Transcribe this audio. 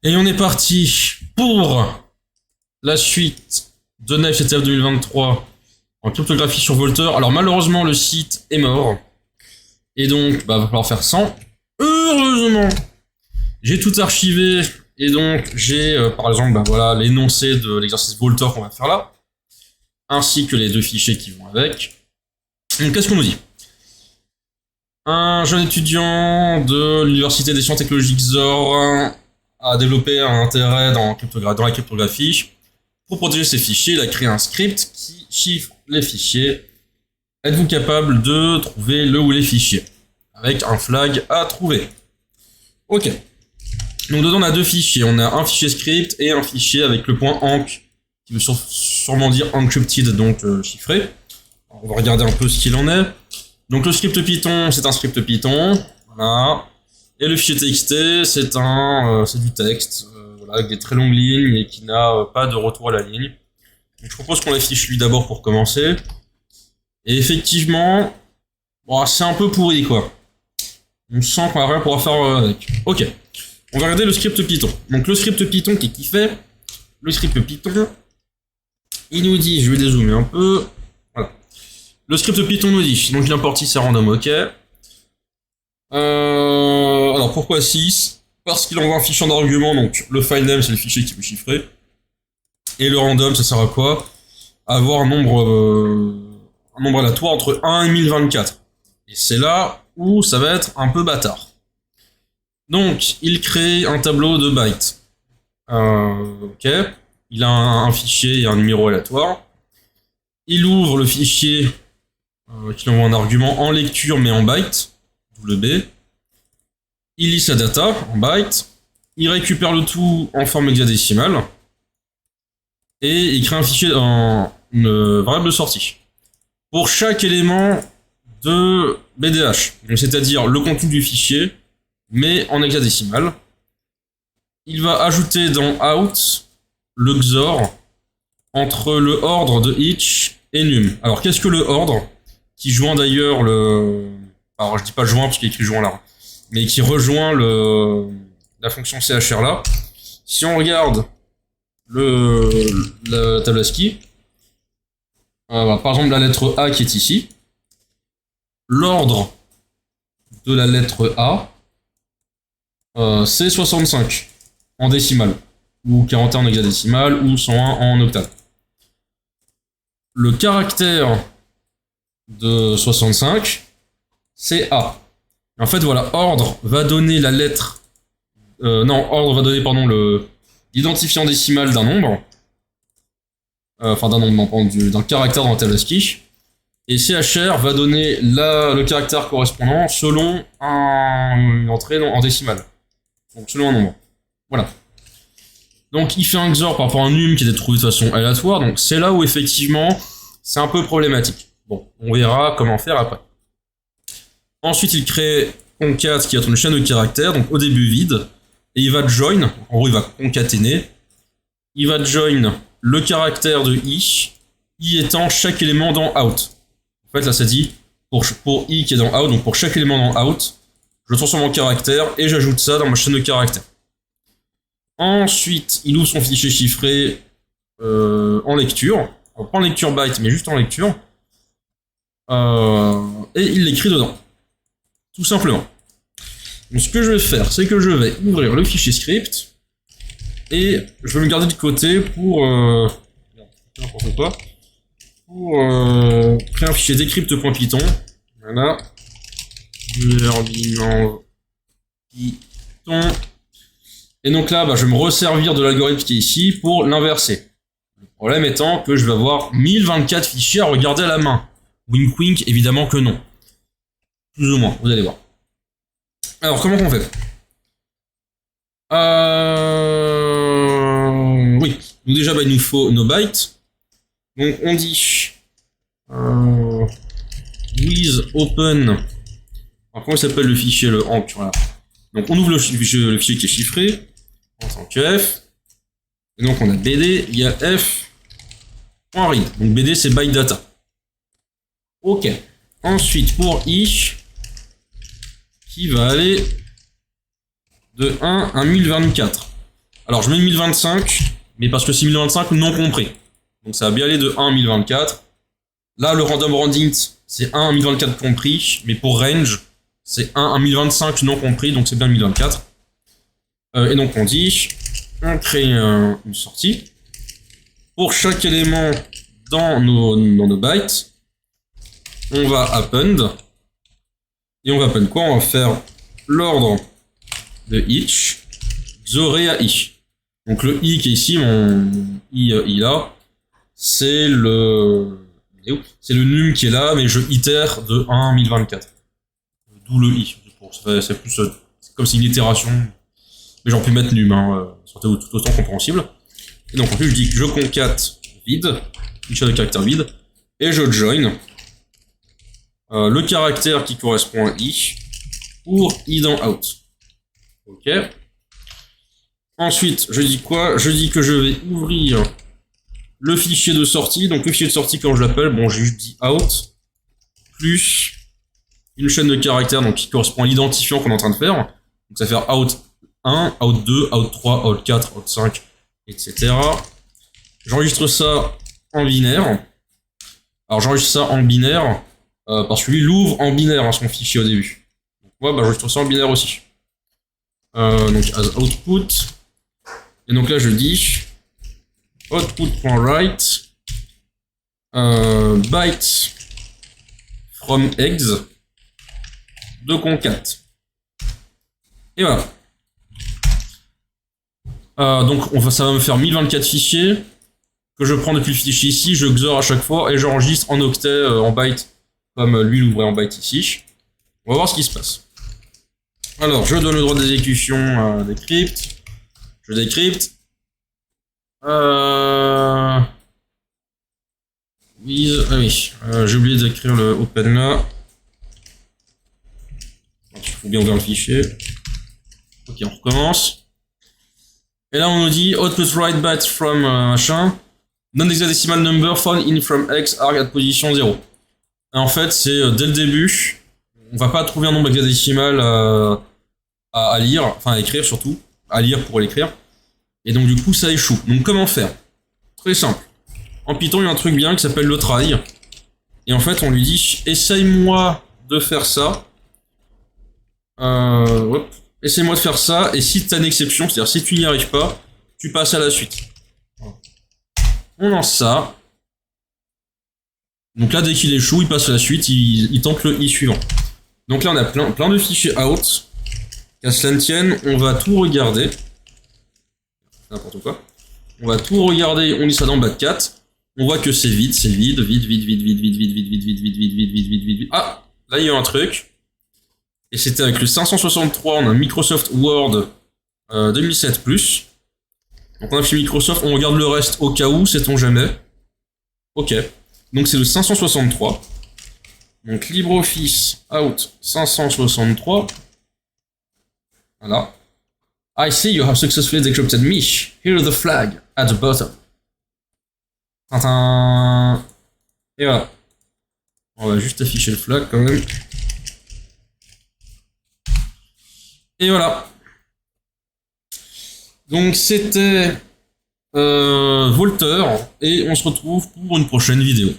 Et on est parti pour la suite de Knife CTF 2023 en cryptographie sur Volter. Alors malheureusement le site est mort. Et donc va falloir faire 100. Heureusement, j'ai tout archivé. Et donc j'ai par exemple voilà, l'énoncé de l'exercice Volter qu'on va faire là. Ainsi que les deux fichiers qui vont avec. Donc qu'est-ce qu'on nous dit? Un jeune étudiant de l'Université des sciences technologiques XOR a développé un intérêt dans la cryptographie. Pour protéger ses fichiers, il a créé un script qui chiffre les fichiers. Êtes-vous capable de trouver le ou les fichiers? Avec un flag à trouver. Ok. Donc dedans on a deux fichiers. On a un fichier script et un fichier avec le point enc, qui veut sûrement dire encrypted, donc chiffré. Alors, on va regarder un peu ce qu'il en est. Donc le script Python, c'est un script Python. Voilà. Et le fichier TXT, c'est du texte, voilà, avec des très longues lignes et qui n'a pas de retour à la ligne. Donc je propose qu'on l'affiche lui d'abord pour commencer. Et effectivement, bon, c'est un peu pourri quoi. On sent qu'on va rien pouvoir faire avec. Ok, on va regarder le script Python. Donc le script Python, qu'est-ce qu'il fait? Le script Python, il nous dit, je vais dézoomer un peu. Voilà. Le script Python nous dit, donc il importe 6 à random, ok. Alors pourquoi 6? Parce qu'il envoie un fichier d'argument, donc le file name c'est le fichier qui veut chiffrer. Et le random ça sert à quoi? À avoir un nombre aléatoire entre 1 et 1024. Et c'est là où ça va être un peu bâtard. Donc il crée un tableau de bytes. Ok. Il a un fichier et un numéro aléatoire. Il ouvre le fichier qui envoie un argument en lecture mais en byte. Le B, il lit sa data en byte, il récupère le tout en forme hexadécimale, et il crée un fichier en une variable de sortie. Pour chaque élément de BDH, c'est-à-dire le contenu du fichier, mais en hexadécimale, il va ajouter dans out le XOR entre le ordre de each et num. Alors qu'est-ce que le ordre, qui joint d'ailleurs le... Alors je dis pas joint parce qu'il est écrit joint là, mais qui rejoint la fonction CHR là. Si on regarde la table ASCII, voilà, par exemple la lettre A qui est ici, l'ordre de la lettre A, c'est 65 en décimale, ou 41 en hexadécimale, ou 101 en octave. Le caractère de 65, c'est A. En fait, voilà, ordre va donner la lettre... ordre va donner, pardon, l'identifiant décimal d'un nombre. Enfin, d'un nombre, non, d'un caractère dans la table ASCII. Et CHR va donner le caractère correspondant selon une entrée en décimale. Donc, selon un nombre. Voilà. Donc, il fait un XOR par rapport à un num qui était trouvé de façon aléatoire. Donc, c'est là où, effectivement, c'est un peu problématique. Bon, on verra comment faire après. Ensuite, il crée concat qui va être une chaîne de caractères, donc au début vide, et il va join, en gros il va concaténer, il va join le caractère de i étant chaque élément dans out. En fait là ça dit, pour i qui est dans out, donc pour chaque élément dans out, je transforme en caractère et j'ajoute ça dans ma chaîne de caractères. Ensuite, il ouvre son fichier chiffré en lecture, pas en lecture byte mais juste en lecture, et il l'écrit dedans. Tout simplement. Donc ce que je vais faire, c'est que je vais ouvrir le fichier script et je vais me garder de côté pour créer un fichier decrypt.python. Voilà. Python. Et donc là, je vais me resservir de l'algorithme qui est ici pour l'inverser. Le problème étant que je vais avoir 1024 fichiers à regarder à la main. Wink wink, évidemment que non. Plus ou moins, vous allez voir. Alors, comment on fait? Oui, donc déjà, il nous faut nos bytes. Donc, on dit with open. Alors, comment il s'appelle le fichier, le enc, voilà. Donc, on ouvre le fichier qui est chiffré en tant que f. Et donc, on a bd, il y a f.read. Donc, bd, c'est byte data. Ok. Ensuite, pour i, qui va aller de 1 à 1024. Alors je mets 1025, mais parce que c'est 1025 non compris. Donc ça va bien aller de 1 à 1024. Là, le random rounding, c'est 1 à 1024 compris, mais pour range, c'est 1 à 1025 non compris, donc c'est bien 1024. Et donc on dit, on crée une sortie. Pour chaque élément dans nos bytes, on va append. Et on va append quoi? On va faire l'ordre de each, xoré à i. Donc le i qui est ici, mon i là, c'est le num qui est là, mais je itère de 1 à 1024. D'où le i. C'est plus comme c'est une itération. Mais j'en peux mettre num, c'est tout autant compréhensible. Et donc en plus je dis que je concate vide, une chaîne de caractère vide, et je join le caractère qui correspond à i pour i dans out. Ok. Ensuite, je dis quoi? Je dis que je vais ouvrir le fichier de sortie. Donc le fichier de sortie, quand je l'appelle, bon, j'ai juste dit out, plus une chaîne de caractères donc, qui correspond à l'identifiant qu'on est en train de faire. Donc ça va faire out 1, out 2, out 3, out 4, out 5, etc. J'enregistre ça en binaire. Alors j'enregistre ça en binaire parce que lui, il ouvre en binaire son fichier au début. Donc moi, j'enregistre ça en binaire aussi. Donc as output. Et donc là, je dis output.write byte from eggs de concat. Et voilà. Donc ça va me faire 1024 fichiers que je prends depuis le fichier ici, je XOR à chaque fois et j'enregistre en octet, en byte, comme lui l'ouvrait en byte ici. On va voir ce qui se passe. Alors, je donne le droit d'exécution à decrypt. Je décrypte. Oui, j'ai oublié d'écrire le open là. Il faut bien ouvrir le fichier. Ok, on recommence. Et là, on nous dit output write byte from machin. Non-hexadecimal number found in from X arg at position 0. Et en fait, c'est dès le début, on va pas trouver un nombre hexadécimal à lire, enfin à écrire surtout, à lire pour l'écrire. Et donc du coup, ça échoue. Donc comment faire? Très simple. En Python, il y a un truc bien qui s'appelle le try. Et en fait, on lui dit, essaye-moi de faire ça. Essaye-moi de faire ça, et si tu as une exception, c'est-à-dire si tu n'y arrives pas, tu passes à la suite. On lance ça. Donc là, dès qu'il échoue, il passe à la suite, il tente le i suivant. Donc là, on a plein de fichiers out. Qu'à cela ne tienne, on va tout regarder. N'importe quoi. On va tout regarder, on lit ça dans Batcat. On voit que c'est vide. Ah, là, il y a un truc. Et c'était avec le 563, on a Microsoft Word 2007+. Donc on a fait Microsoft, on regarde le reste au cas où, sait-on jamais. Ok. Donc c'est le 563. Donc LibreOffice Out 563. Voilà. I see you have successfully decrypted Mish. Here is the flag at the bottom. Tintin. Et voilà. On va juste afficher le flag quand même. Et voilà. Donc c'était Volter et on se retrouve pour une prochaine vidéo.